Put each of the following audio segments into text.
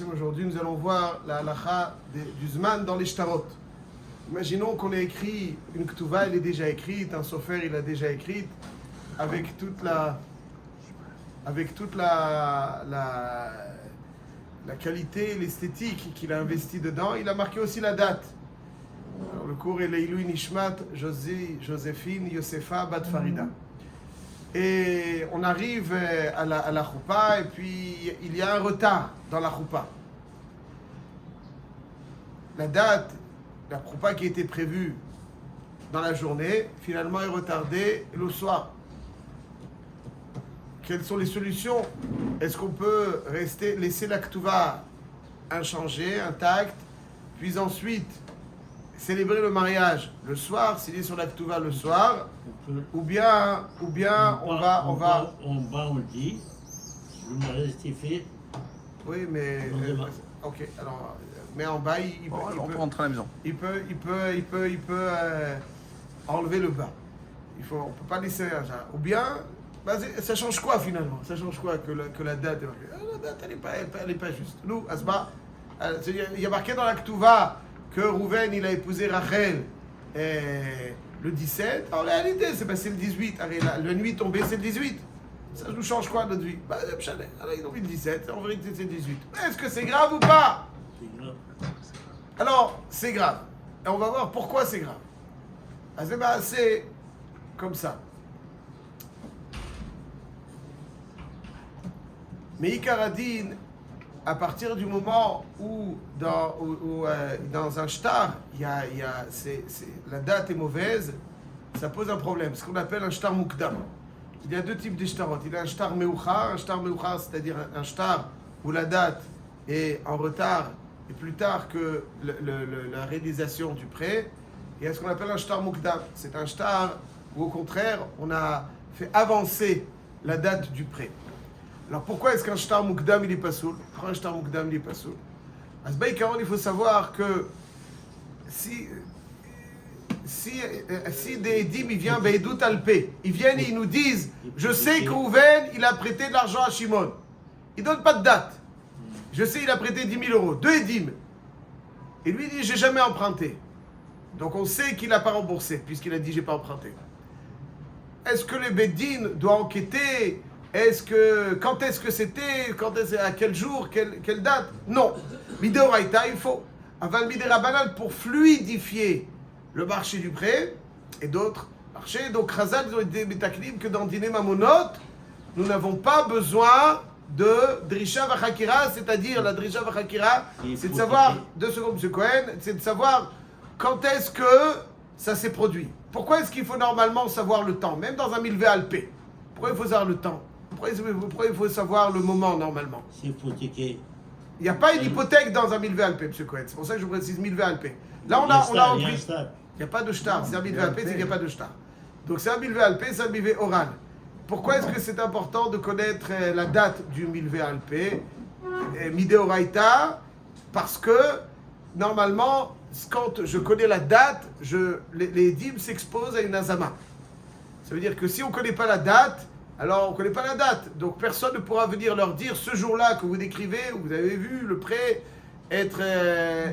Aujourd'hui, nous allons voir la halakha du Zman dans les shtarot. Imaginons qu'on ait écrit une ktuva, elle est déjà écrite, un sofer, il a déjà écrite, avec toute la qualité, l'esthétique qu'il a investi dedans. Il a marqué aussi la date. Alors, le cours est Leilou Nishmat, Joséphine, Yosefa, Bat Farida. Et on arrive à la choupa, et puis il y a un retard dans la choupa. La date, la choupa qui était prévue dans la journée, finalement est retardée le soir. Quelles sont les solutions? Est-ce qu'on peut laisser la ktuva inchangée, intacte, puis ensuite célébrer le mariage le soir, s'il est sur la ktuva le soir, ou bien on va... On le dit, le mariage est fait. Oui, mais... ok, alors... Mais en bas, il peut rentrer à la maison. Il peut enlever le bas. On ne peut pas laisser ça. Ou bien, ça change quoi finalement? Ça change quoi que la date est marquée? La date, elle n'est pas juste. Nous, Asba, il y a marqué dans la Ktuva que Rouven, il a épousé Rachel le 17. Alors la réalité, c'est le 18. La nuit tombée, c'est le 18. Ça nous change quoi notre vie? Alors ils ont vu le 17, en vérité c'est le 18. Mais est-ce que c'est grave ou pas? C'est grave. Alors, c'est grave. Et on va voir pourquoi c'est grave. C'est comme ça. Mais Ikaradine, à partir du moment où dans un shtar, la date est mauvaise, ça pose un problème. Ce qu'on appelle un shtar mukdam. Il y a deux types de shtarot. Il y a un shtar meuchar, c'est-à-dire un shtar où la date est en retard et plus tard que la réalisation du prêt. Il y a ce qu'on appelle un shtar mukdam. C'est un shtar où au contraire, on a fait avancer la date du prêt. Alors pourquoi est-ce qu'un shtar mukdam il est pas soul? Pourquoi un shtar mukdam il est pas soul? Il faut savoir que si des édim ils viennent beidut alpé, ils viennent et ils nous disent je sais que Rouven il a prêté de l'argent à Shimon, il donne pas de date. Je sais il a prêté 10 000 euros, deux édim, et lui il dit j'ai jamais emprunté, donc on sait qu'il n'a pas remboursé puisqu'il a dit j'ai pas emprunté. Est-ce que le Beddin doit enquêter? Quand est-ce que c'était? À quel jour? Quelle date? Non. Mideoraita, il faut. Aval Miderabanan pour fluidifier le marché du prêt et d'autres marchés. Donc, Khazal, ils ont été métaklim que dans Dîner Mamonot, nous n'avons pas besoin de Drisha Vachakira, c'est-à-dire la Drisha Vachakira, c'est de savoir, 2 secondes, M. Cohen, c'est de savoir quand est-ce que ça s'est produit. Pourquoi est-ce qu'il faut normalement savoir le temps, même dans un milvé alpé? Pourquoi il faut savoir le temps? Pourquoi il faut savoir le moment normalement? C'est hypothéqué. Il n'y a pas une hypothèque dans un milvé alpé, M. Cohen. C'est pour ça que je précise milvé alpé. Là, on a repris. Il n'y a pas de shtar. C'est un milvé alpé, c'est qu'il n'y a pas de shtar. Donc c'est un milvé alpé, c'est un milvé oral. Pourquoi est-ce que c'est important de connaître la date du milvé alpé, midéoraita? Parce que normalement, quand je connais la date, les dîmes s'exposent à une azama. Ça veut dire que si on ne connaît pas la date, alors on ne connaît pas la date. Donc personne ne pourra venir leur dire ce jour-là que vous décrivez, où vous avez vu le prêt être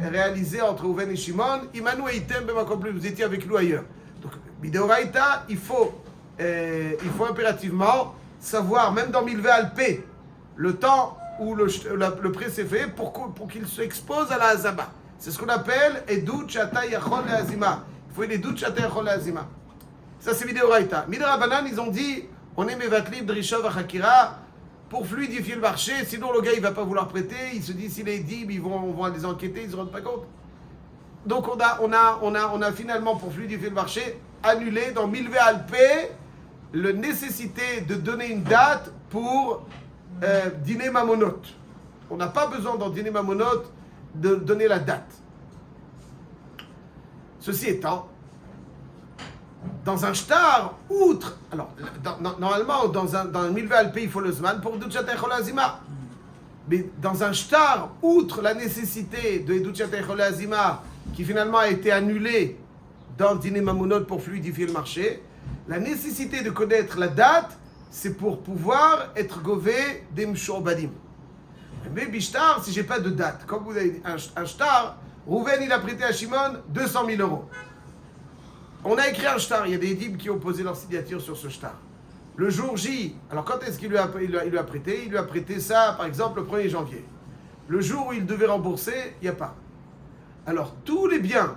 réalisé entre Rouven et Shimon, Imanu et Item, vous étiez avec nous ailleurs. Donc, Mideoraita, il faut impérativement savoir, même dans Milvé Alpé, le temps où le prêt s'est fait pour qu'il s'expose à la Azama. C'est ce qu'on appelle Edut Shata Yachol Azima. Il faut une Edut Shata Yachol Azima. Ça, c'est Mideoraita. Miderabanan, ils ont dit on est Mevatlib, Drisha Vachakira pour fluidifier le marché. Sinon, le gars, il ne va pas vouloir prêter. Il se dit s'il est dit, ils vont les enquêter, ils ne se rendent pas compte. Donc, on a finalement, pour fluidifier le marché, annulé dans Milvé Alpé la nécessité de donner une date pour Dîner Mamonot. On n'a pas besoin dans Dîner Mamonot de donner la date. Ceci étant, dans un shtar, outre, alors normalement dans un milvé alpé il faut le zman pour Duchatei Chol Azima, mais dans un shtar, outre la nécessité de Duchatei Chol Azima qui finalement a été annulée dans Dîner Mamonot pour fluidifier le marché, la nécessité de connaître la date, c'est pour pouvoir être gové des Mshobadim. Mais Bishtar, si j'ai pas de date, comme vous avez dit, un shtar, Rouven il a prêté à Shimon 200 000 euros. On a écrit un shtar, il y a des édibs qui ont posé leur signature sur ce shtar. Le jour J, alors quand est-ce qu'il lui a prêté? Il lui a prêté ça, par exemple, le 1er janvier. Le jour où il devait rembourser, il n'y a pas. Alors, tous les biens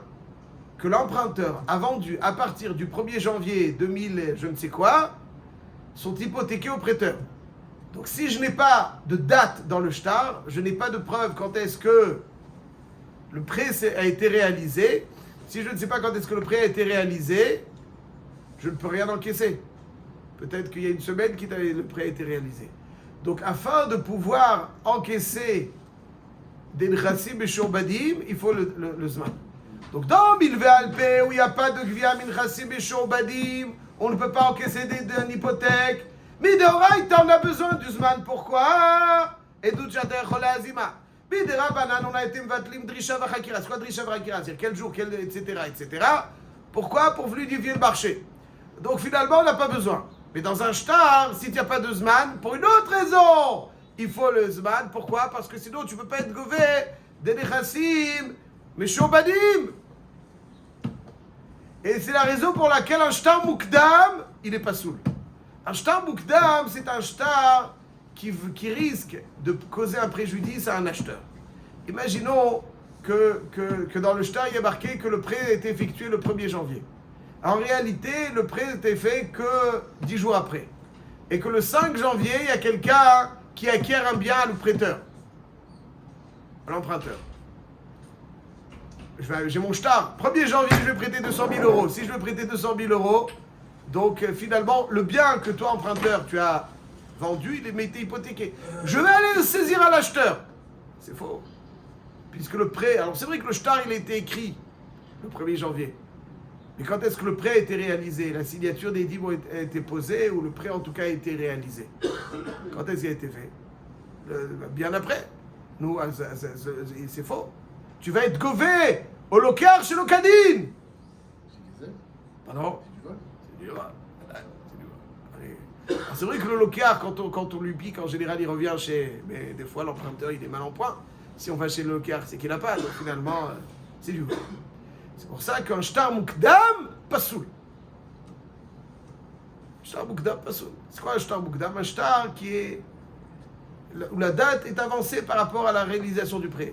que l'emprunteur a vendus à partir du 1er janvier 2000, je ne sais quoi, sont hypothéqués au prêteur. Donc, si je n'ai pas de date dans le shtar, je n'ai pas de preuve quand est-ce que le prêt a été réalisé. Si je ne sais pas quand est-ce que le prêt a été réalisé, je ne peux rien encaisser. Peut-être qu'il y a une semaine que le prêt a été réalisé. Donc, afin de pouvoir encaisser des Nchassim et Shurbadim, il faut le Zman. Donc, dans Milvé Alpé, où il n'y a pas de Gvia Minchassim et Shurbadim, on ne peut pas encaisser d'une hypothèque. Mais d'Oraïta, on a besoin du Zman. Pourquoi? Et d'où Tchater Chola Azima. Mais des Rabbanan, on a été Mvatlim Drisha Vachakira. C'est quoi Drisha Vachakira? C'est-à-dire quel jour, etc., etc. Pourquoi? Pour fluidifier le marché. Donc, finalement, on n'a pas besoin. Mais dans un shtar, si tu n'as pas de Zman, pour une autre raison, il faut le Zman. Pourquoi? Parce que sinon, tu ne peux pas être gové des Nechassim, mais Shurbadim. Et c'est la raison pour laquelle un shtar Mukdam, il n'est pas soul. Un shtar Mukdam, c'est un shtar qui risque de causer un préjudice à un acheteur. Imaginons que dans le shtar, il y a marqué que le prêt a été effectué le 1er janvier. En réalité, le prêt n'était fait que 10 jours après. Et que le 5 janvier, il y a quelqu'un qui acquiert un bien à le prêteur, à l'emprunteur. J'ai mon shtar. 1er janvier, je vais prêter 200 000 euros. Si je veux prêter 200 000 euros, donc finalement, le bien que toi, emprunteur, tu as vendu, il est été hypothéqué. Je vais aller le saisir à l'acheteur. C'est faux. Puisque le prêt... Alors c'est vrai que le shtar, il a été écrit le 1er janvier. Mais quand est-ce que le prêt a été réalisé? La signature des dîmes a été posée, ou le prêt en tout cas a été réalisé? Quand est-ce qu'il a été fait? Bien après. Nous, c'est faux. Tu vas être gové au locar chez l'Okadine. Pardon? C'est du vol. C'est vrai que le locar, quand on lui pique, en général, il revient chez... Mais des fois, l'emprunteur, il est mal en point. Si on va chez le locar, c'est qu'il n'a pas. Donc finalement, c'est du vol. C'est pour ça qu'un shtar mukdam, pas soul. Shtar mukdam, pas soul. C'est quoi un shtar mukdam? Un shtar où la date est avancée par rapport à la réalisation du prêt.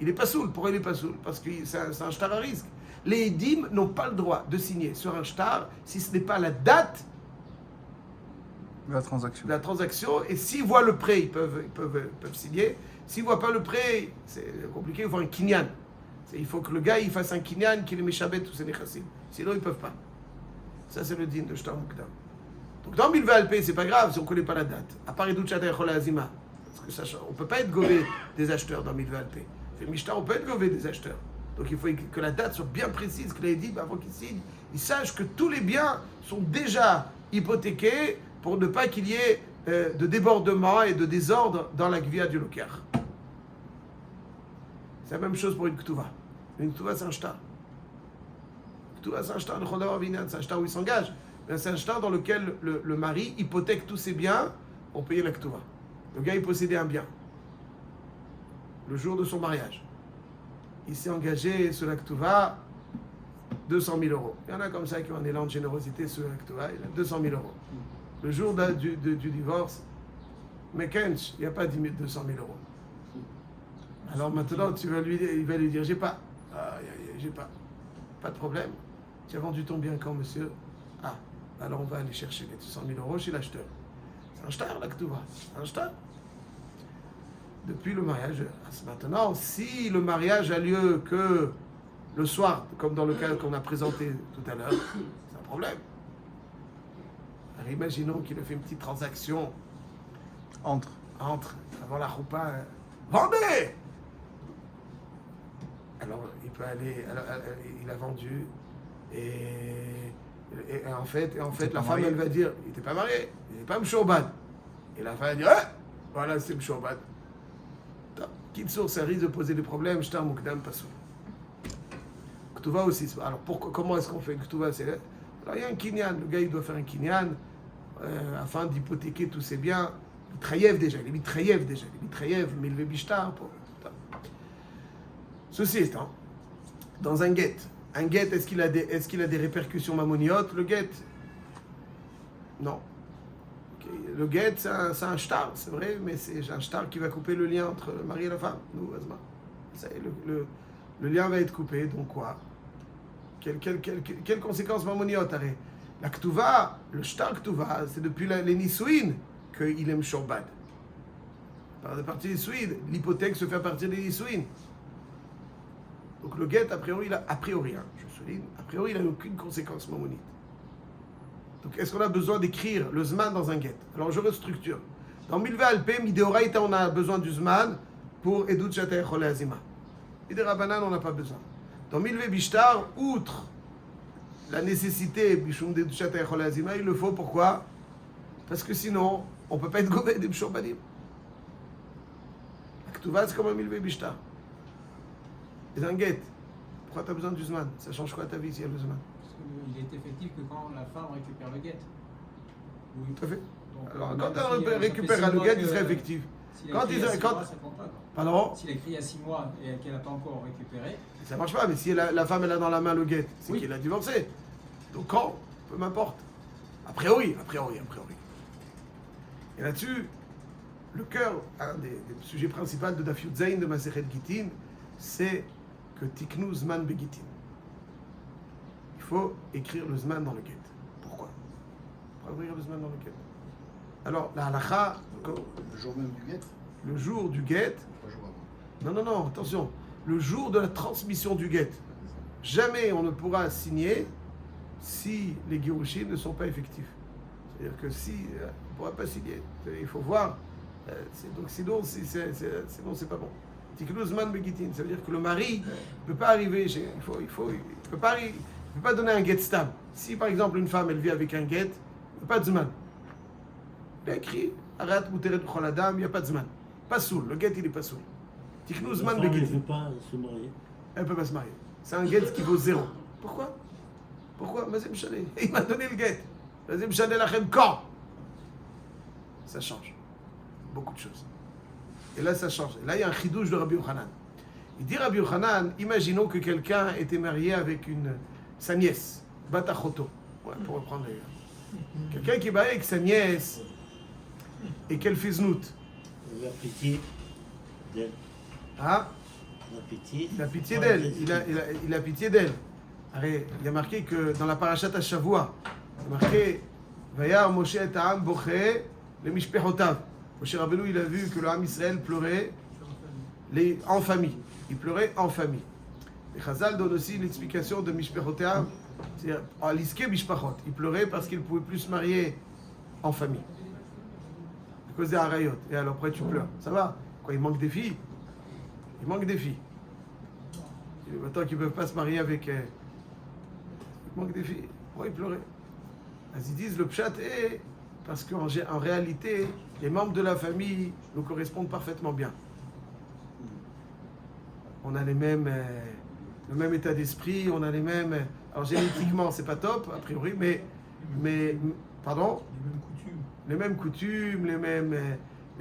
Il n'est pas soul. Pourquoi il n'est pas soul? Parce que c'est un shtar à risque. Les édim n'ont pas le droit de signer sur un shtar si ce n'est pas la date de la transaction. Et s'ils voient le prêt, ils peuvent signer. S'ils ne voient pas le prêt, c'est compliqué, il faut un kinyan. Il faut que le gars il fasse un kinyan, qu'il est méchabet tous ses nechassim. Sinon, ils ne peuvent pas. Ça, c'est le din de shtar mukdam. Donc, dans Milvé Alpé, c'est pas grave si on ne connaît pas la date. À part Edou Tchater Chola Azima. Parce que ça, on ne peut pas être gové des acheteurs dans Milvé Alpé. C'est Mishtar, on peut être gové des acheteurs. Donc, il faut que la date soit bien précise, que les dit avant qu'ils signent, ils sachent que tous les biens sont déjà hypothéqués pour ne pas qu'il y ait de débordement et de désordre dans la gvia du locar. C'est la même chose pour une ketouva. Une ketouva, c'est un shtar. Ketouva, c'est un shtar de Chodavar Vinyan, c'est un shtar où il s'engage. C'est un shtar dans lequel le mari hypothèque tous ses biens pour payer la ketouva. Le gars, il possédait un bien. Le jour de son mariage. Il s'est engagé sur la ketouva 200 000 euros. Il y en a comme ça qui ont un élan de générosité sur la ketouva, il a 200 000 euros. Le jour du divorce, mais Kench, il n'y a pas 200 000 euros. Alors maintenant, il va lui dire, j'ai pas. J'ai pas. Pas de problème. Tu as vendu ton bien quand, monsieur? Ah, alors on va aller chercher les 200 000 euros chez l'acheteur. C'est un shtar, là, que tout va. C'est un shtar. Depuis le mariage, maintenant, si le mariage a lieu que le soir, comme dans le cas qu'on a présenté tout à l'heure, c'est un problème. Alors imaginons qu'il a fait une petite transaction Entre avant la choupa. Vendez! Alors, il peut aller, il a vendu, et en fait la femme, elle va dire, il n'était pas marié, il n'est pas mshourbad. Et la femme va dire, voilà, c'est mshourbad. Kitsour, ça risque de poser des problèmes, shtar mukdam pasou. Ketouva aussi. Alors, comment est-ce qu'on fait Ketouva? Alors, il y a un kinyan, le gars, il doit faire un kinyan, afin d'hypothéquer tous ses biens Mitrayev déjà, il est Mitrayev, Milvé Bishtar. Ceci étant, dans un guet, est-ce qu'il a des répercussions mammoniotes? Le guet, non. Okay. Le guet, c'est un shtar, c'est vrai, mais c'est un shtar qui va couper le lien entre le mari et la femme. Nous, Azma. Le lien va être coupé, donc quoi? Quelles conséquences mammoniotes? La Ktuva, le shtar Ktuva, c'est depuis les Nisouin qu'il aime Shorbad. Par partir des Nisouin, l'hypothèque se fait à partir des Nisouin. Donc le guet, a priori, je souligne, a priori, il n'a aucune conséquence mammonite. Donc est-ce qu'on a besoin d'écrire le Zman dans un guet? Alors je restructure. Dans Milvé Alpé, Midéoraïta, on a besoin du Zman pour Edut Shatay Chole Azima. Midé Rabanan, on n'a pas besoin. Dans Milvé Bishtar, outre la nécessité, Bishum Edut Shatay Chole Azima, il le faut pourquoi? Parce que sinon, on ne peut pas être gobé des Bishorbadim. Aktuva, c'est comme un Milvé Bishtar. Et dans un guet, pourquoi tu as besoin du Zman? Ça change quoi ta vie s'il y a le Zman? Parce qu'il est effectif que quand la femme récupère le guet. Oui. Tout à fait. Donc, alors, même quand si, elle récupère le guet, il serait effectif. S'il Quand a écrit ils- à 6 quand- mois, ça compte pas. Pardon? S'il a écrit à 6 mois et qu'elle n'a pas encore récupéré, Ça marche pas, mais si la femme elle a dans la main le guet, c'est Oui. qu'il a divorcé. Donc quand? Peu m'importe. A priori. Et là-dessus, le cœur, un des sujets principaux de Daf Yud Zayin de Masechet Gittin, c'est que Tiknu Zman Begittin. Il faut écrire le Zman dans le guet. Pourquoi? Pour écrire le Zman dans le guet. Alors, la halakha, Le jour même du guet, le jour du guet, 3 jours avant. non, attention, le jour de la transmission du guet, jamais on ne pourra signer si les Girushin ne sont pas effectifs. C'est-à-dire que si, on ne pourra pas signer. Il faut voir. Donc sinon, sinon c'est pas bon. Tiknu Zman Begitin, ça veut dire que le mari ne peut pas arriver, il peut pas donner un guet stable. Si par exemple une femme elle vit avec un guet, il n'y a pas de Zman. Il a écrit, Arat Muteret B'chol Adam, il n'y a pas de Zman. Pas soul, le guet il est pas soul. Tiknu La Zman femme ne Begitin. veut pas se marier. Elle ne peut pas se marier. C'est un guet qui vaut 0. Pourquoi? Mazem Chané. Il m'a donné le guet. Mazem Chané Lachem quand? Ça change. Beaucoup de choses. Et là, ça change. Et là, il y a un chidouche de Rabbi Yochanan. Il dit Rabbi Yochanan, imaginons que quelqu'un était marié avec sa nièce, Batachoto. Ouais, pour reprendre les... Quelqu'un qui est marié avec sa nièce et qu'elle fait znout. La pitié d'elle. Ah, La pitié. il a pitié d'elle. Il a pitié d'elle. Allez, il y a marqué que dans la parashat Hashavua, il y a marqué Vayar Moshe et Ha'am boché le mishpechotav. Moshe Rabbeinu, il a vu que le Ham Israël pleurait en famille. Il pleurait en famille. Et Chazal donne aussi l'explication de mishpechotav, c'est-à-dire aliske mishpachot. Il pleurait parce qu'il ne pouvait plus se marier en famille. À cause des harayot. Et alors après tu pleures. Ça va? Quoi, il manque des filles? Il manque des filles. Et maintenant qu'ils ne peuvent pas se marier avec... il manque des filles. Pourquoi ils pleuraient? Ils disent le pshat est parce qu'en réalité, les membres de la famille nous correspondent parfaitement bien. On a le même état d'esprit, on a les mêmes... Alors génétiquement, c'est pas top, a priori, mais pardon? Les mêmes coutumes, les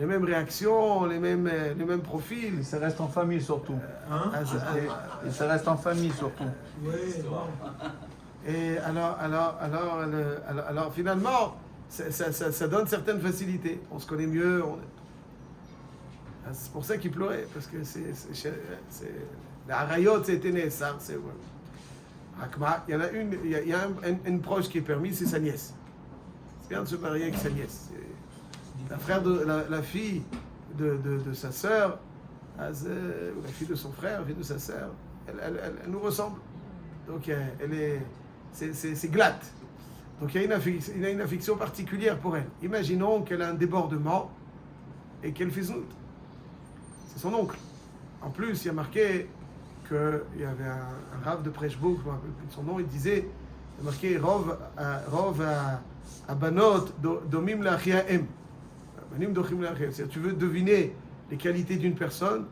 mêmes réactions, les mêmes profils. Et ça reste en famille surtout. Et ça reste en famille surtout. Et alors finalement, ça donne certaines facilités. On se connaît mieux. C'est pour ça qu'il pleurait, parce que la harayot, c'était né, ça. Il y en a une proche qui est permise, c'est sa nièce. C'est bien de se marier avec sa nièce. La fille de sa sœur, la fille de son frère, la fille de sa sœur, elle nous ressemble. Donc c'est glatte. Donc il y a une affection particulière pour elle. Imaginons qu'elle a un débordement et qu'elle fait znout. C'est son oncle. En plus, il y a marqué qu'il y avait un rave de Preshbourg, je ne me rappelle plus de son nom, il disait, il y a marqué Rov Abanot Domim Lachiaem. C'est-à-dire, tu veux deviner les qualités d'une personne,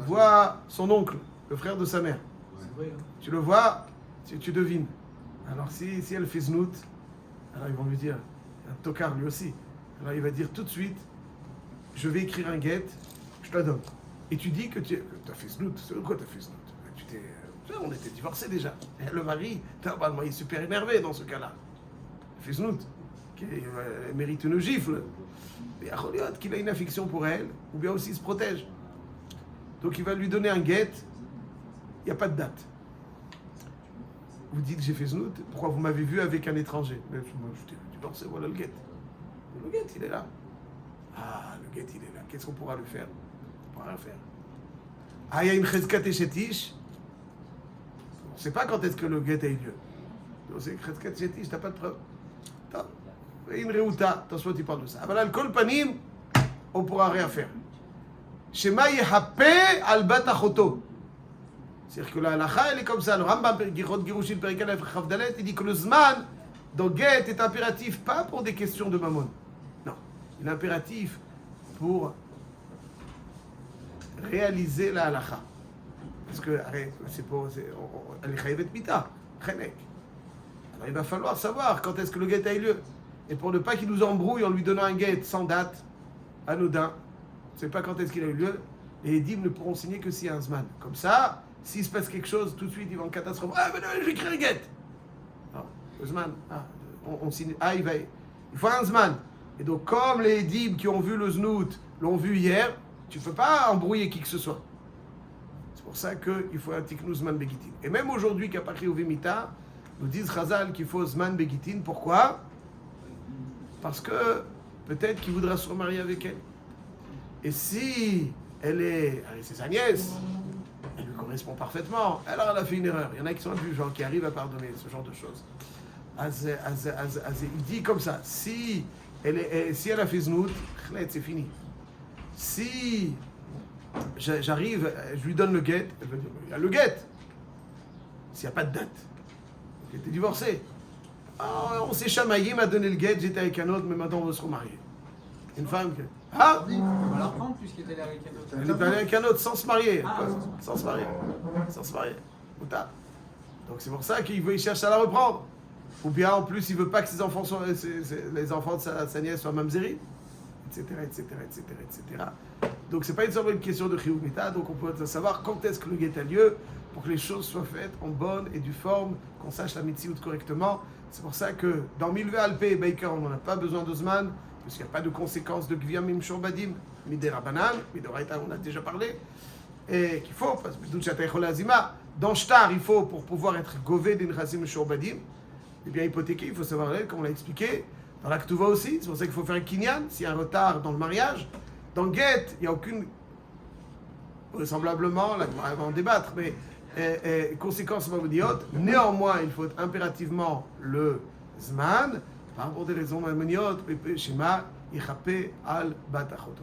vois son oncle, le frère de sa mère. Tu le vois, tu devines. Alors si elle fait znout, alors ils vont lui dire, un tocard lui aussi. Alors il va dire tout de suite, je vais écrire un get, je te la donne. Et tu dis que tu as fait snoot. C'est quoi tu as fait snoot? On était divorcés déjà. Et le mari, normalement, il est super énervé dans ce cas-là. Il fait snoot. Elle mérite une gifle. Et à Choliot, qu'il a une affection pour elle, ou bien aussi il se protège. Donc il va lui donner un get, il n'y a pas de date. Vous dites j'ai fait snoot, pourquoi vous m'avez vu avec un étranger? Mais je t'ai divorcé, voilà le get. Le get, il est là. Ah, le get, il est là. Qu'est-ce qu'on pourra lui faire? On ne pourra rien faire. Ah, il y a une cheskat et chetish. On ne sait pas quand est-ce que le get a eu lieu. Donc c'est cheskat et chetish, tu n'as pas de preuve. Une réouta, attention, tu parles de ça. Ah, voilà, le kol panim, on ne pourra rien faire. Shema yehape al bat achoto. C'est-à-dire que la halakha, elle est comme ça. Le Rambam, Gichot Girushin Perikal Chavdalet, il dit que le zman, dans get, est impératif, pas pour des questions de mammon. Non, il est impératif pour réaliser la halakha. Parce que, c'est pour, elle est chayevet mita, chenek. Alors il va falloir savoir quand est-ce que le get a eu lieu. Et pour ne pas qu'il nous embrouille en lui donnant un get sans date, anodin, on ne sait pas quand est-ce qu'il a eu lieu, les édimes ne pourront signer que s'il y a un zman. Comme ça, s'il se passe quelque chose, tout de suite, ils vont en catastrophe. Ah, mais non, j'écris un get. Non, le zman, on signe. Ah, il faut un zman. Et donc, comme les édimes qui ont vu le znout l'ont vu hier, tu ne peux pas embrouiller qui que ce soit. C'est pour ça qu'il faut un tiknou zman begitin. Et même aujourd'hui, qu'Apakri ou Vimita, nous disent Chazal qu'il faut zman begitin. Pourquoi? Parce que peut-être qu'il voudra se remarier avec elle. Et si allez, c'est sa nièce, elle lui correspond parfaitement, alors elle a fait une erreur. Il y en a qui sont indulgents, qui arrivent à pardonner ce genre de choses. Il dit comme ça, si elle a fait znout, c'est fini. Si j'arrive, je lui donne le get, elle va dire, il y a le get. S'il n'y a pas de date, il était divorcé. On s'est chamaillé, m'a donné le get, j'étais avec un autre, mais maintenant on veut se remarier. Une femme que... Ah, On va la reprendre puisqu'elle est allée avec un autre. elle est allée avec un autre sans se marier. Ah, sans se marier. Sans se marier. Outa. Donc c'est pour ça il cherche à la reprendre. Ou bien en plus il veut pas que ses enfants soient, les enfants de sa nièce soient mamzerim, etc., etc., etc., etc. Donc c'est pas une sorte de question de chiyuv mita. Donc on peut savoir quand est-ce que le get a lieu pour que les choses soient faites en bonne et due forme, qu'on sache la mitzvot correctement. C'est pour ça que dans Milve Alpe et Baker, on n'en a pas besoin de Zman, parce qu'il n'y a pas de conséquences de Gviam Mimshor Badim, Midera Banan, Midoraita, on a déjà parlé, et qu'il faut, parce que dans Shtar, il faut, pour pouvoir être Gové d'Inchazim Shor Badim, et bien hypothéqué, il faut savoir, comme on l'a expliqué, dans la Ktuva aussi, c'est pour ça qu'il faut faire un kinyan, s'il y a un retard dans le mariage. Dans le Get, il n'y a aucune, vraisemblablement, là, on va en débattre, mais conséquences mammoniot. Néanmoins, il faut impérativement le Zman, pas pour des raisons mammoniot, Shema, Yichapé al Bat Achoto.